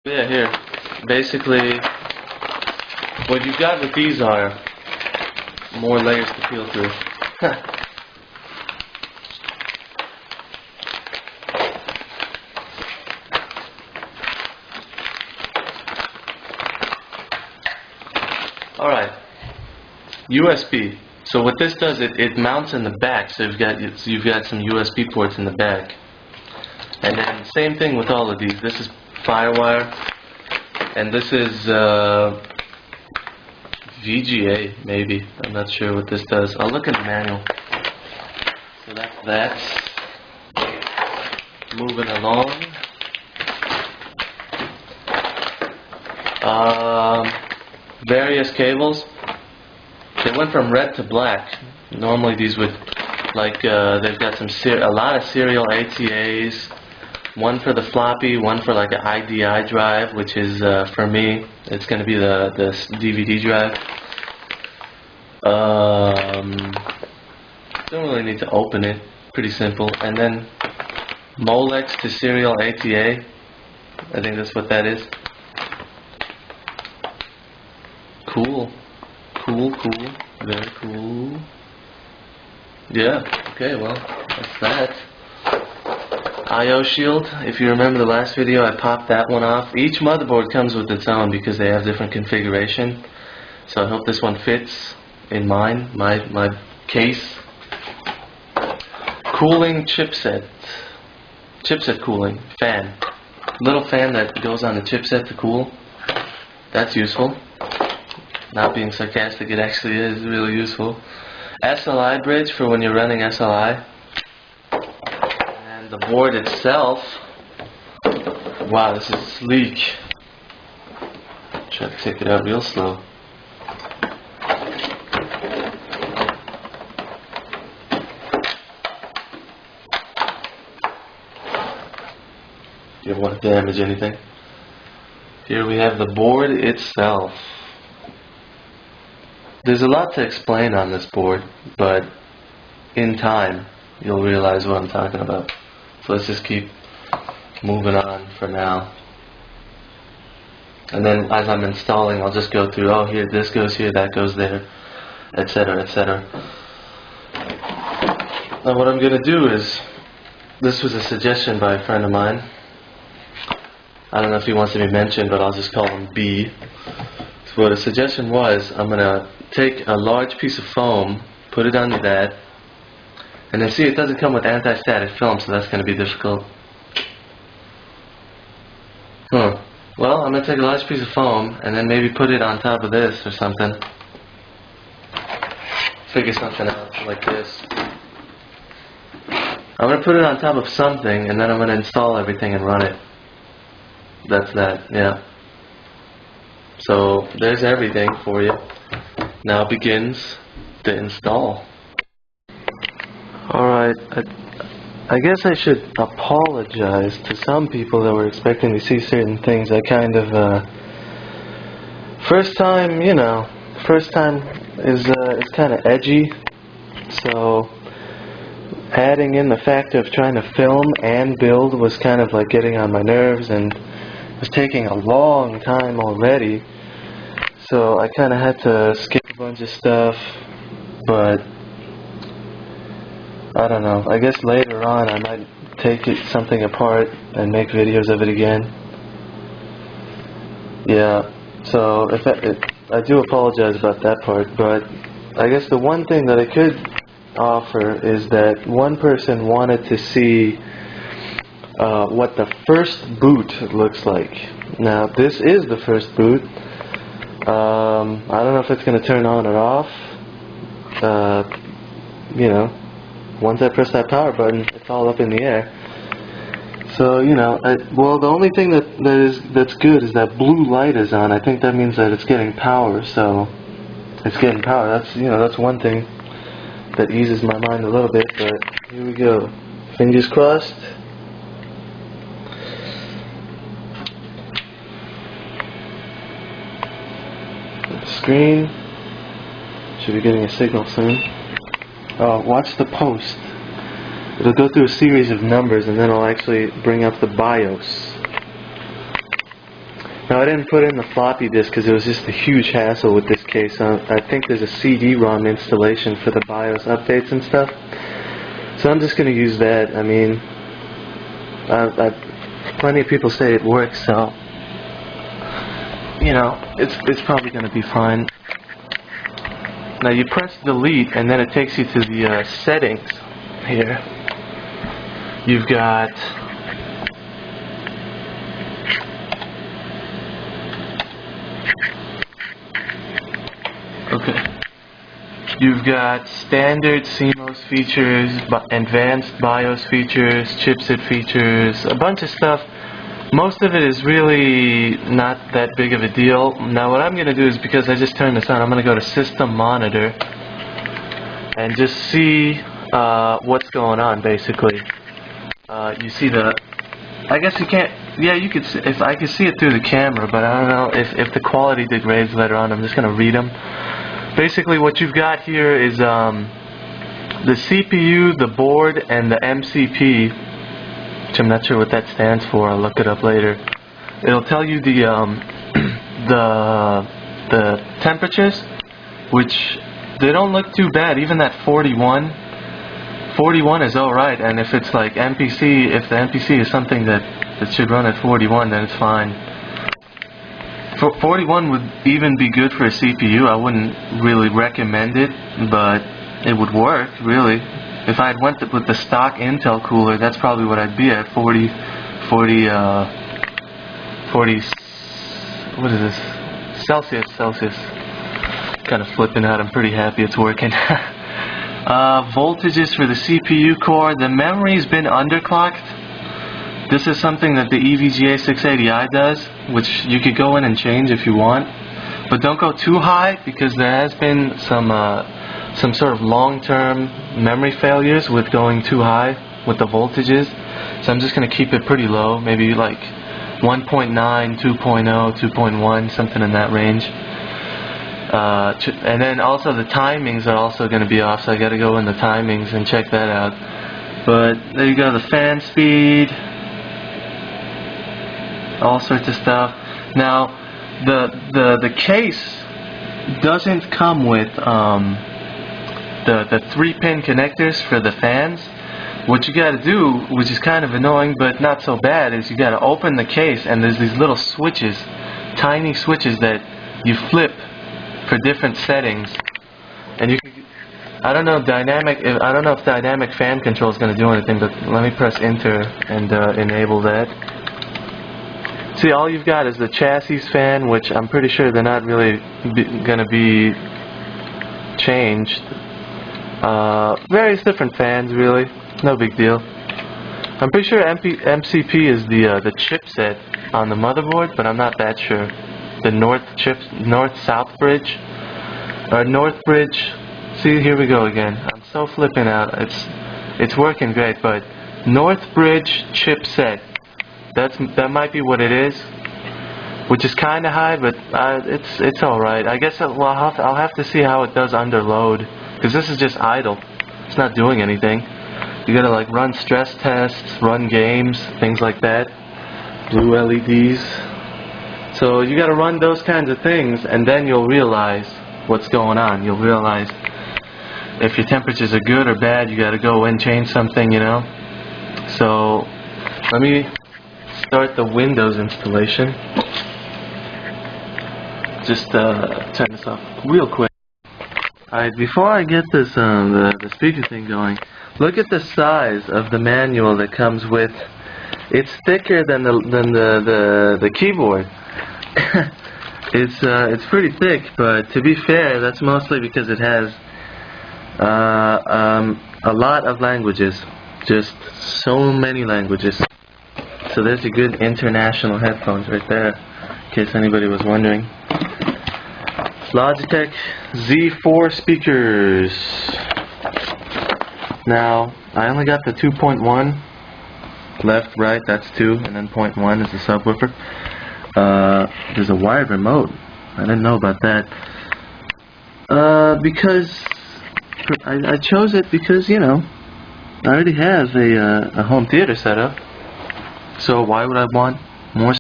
Yeah, here. Basically, what you've got with these are more layers to peel through. Alright, USB. So what this does, it mounts in the back, so you've got some USB ports in the back. And then same thing with all of these. This is Firewire, and this is VGA, maybe. I'm not sure what this does. I'll look in the manual. So that's that. Moving along. Various cables. They went from red to black. Normally these would, like, they've got a lot of serial ATAs. One for the floppy, one for like an IDI drive, which is, for me, it's going to be the DVD drive. Don't really need to open it. Pretty simple. And then Molex to serial ATA. I think that's what that is. Cool. Cool. Very cool. Yeah. Okay, well, that's that. I/O shield. If you remember the last video, I popped that one off. Each motherboard comes with its own because they have different configuration. So I hope this one fits in mine, my case. Cooling chipset. Chipset cooling. Fan. Little fan that goes on the chipset to cool. That's useful. Not being sarcastic, it actually is really useful. SLI bridge for when you're running SLI. And the board itself. Wow, this is sleek. Try to take it out real slow. You don't want to damage anything. Here we have the board itself. There's a lot to explain on this board, but in time you'll realize what I'm talking about. So let's just keep moving on for now. And then as I'm installing, I'll just go through, oh, here, this goes here, that goes there, etc., etc. Now what I'm going to do is, this was a suggestion by a friend of mine. I don't know if he wants to be mentioned, but I'll just call him B. So what a suggestion was, I'm going to take a large piece of foam, put it under that, and then see, it doesn't come with anti-static film, so that's going to be difficult. Well, I'm going to take a large piece of foam and then maybe put it on top of this or something. Figure something out like this. I'm going to put it on top of something and then I'm going to install everything and run it. That's that, yeah. So there's everything for you. Now begins the install. Alright, I guess I should apologize to some people that were expecting to see certain things. I kind of, first time, you know, first time is kind of edgy. So adding in the fact of trying to film and build was kind of like getting on my nerves, and it was taking a long time already. So I kind of had to skip a bunch of stuff, but I don't know. I guess later on I might take something apart and make videos of it again. Yeah, so I do apologize about that part, but I guess the one thing that I could offer is that one person wanted to see what the first boot looks like. Now, this is the first boot. I don't know if it's going to turn on or off. You know, once I press that power button, it's all up in the air. So, you know, well, the only thing that's good is that blue light is on. I think that means that it's getting power, so it's getting power. That's, you know, that's one thing that eases my mind a little bit, but here we go. Fingers crossed. Screen. Should be getting a signal soon. Watch the post. It'll go through a series of numbers and then it'll actually bring up the BIOS. Now I didn't put in the floppy disk because it was just a huge hassle with this case. I think there's a CD-ROM installation for the BIOS updates and stuff. So I'm just going to use that. I mean, plenty of people say it works, so you know, it's probably going to be fine. Now you press delete and then it takes you to the settings here. You've got You've got standard CMOS features, advanced BIOS features, chipset features, a bunch of stuff. Most of it is really not that big of a deal. Now what I'm going to do is, because I just turned this on, I'm going to go to System Monitor and just see what's going on, basically. You see I guess you can't, yeah, you could, if I could see it through the camera, but I don't know if the quality degrades later on. I'm just going to read them. Basically what you've got here is the CPU, the board, and the MCP, which I'm not sure what that stands for. I'll look it up later. It'll tell you the temperatures, which they don't look too bad. Even that 41 is alright, and if it's like MPC, if the MPC is something that should run at 41, then it's fine. 41 would even be good for a CPU. I wouldn't really recommend it, but it would work, really. If I had went with the stock Intel cooler, that's probably what I'd be at, 40, what is this? Celsius. Kind of flipping out. I'm pretty happy it's working. Voltages for the CPU core. The memory's been underclocked. This is something that the EVGA 680i does, which you could go in and change if you want. But don't go too high, because there has been some sort of long-term memory failures with going too high with the voltages. So I'm just going to keep it pretty low, maybe like 1.9, 2.0, 2.1, something in that range. And then also the timings are also going to be off, so I got to go in the timings and check that out. But there you go, the fan speed, all sorts of stuff. Now the case doesn't come with the 3-pin connectors for the fans. What you got to do, which is kind of annoying but not so bad, is you got to open the case, and there's these little switches, tiny switches that you flip for different settings. And you can, I don't know if dynamic fan control is going to do anything, but let me press enter and enable that. See, all you've got is the chassis fan, which I'm pretty sure they're not really going to be changed. Various different fans, really, no big deal. I'm pretty sure MCP is the chipset on the motherboard, but I'm not that sure. The north-south bridge, or north bridge. See, here we go again. I'm so flipping out. It's working great, but north bridge chipset. That might be what it is, which is kind of high, but it's all right. I guess I'll have to see how it does under load, because this is just idle. It's not doing anything. You gotta like run stress tests, run games, things like that. Blue LEDs. So you gotta run those kinds of things, and then you'll realize what's going on. You'll realize if your temperatures are good or bad. You gotta go and change something, you know. So let me start the Windows installation. Just turn this off real quick. Alright, before I get this the speaker thing going, look at the size of the manual that comes with. It's thicker than the keyboard. It's pretty thick, but to be fair, that's mostly because it has a lot of languages, just so many languages. So there's your good international headphones right there, in case anybody was wondering. Logitech Z4 speakers. Now, I only got the 2.1. Left, right, that's 2, and then 0.1 is the subwoofer. There's a wired remote. I didn't know about that. Because I chose it because, you know, I already have a home theater set up. So why would I want more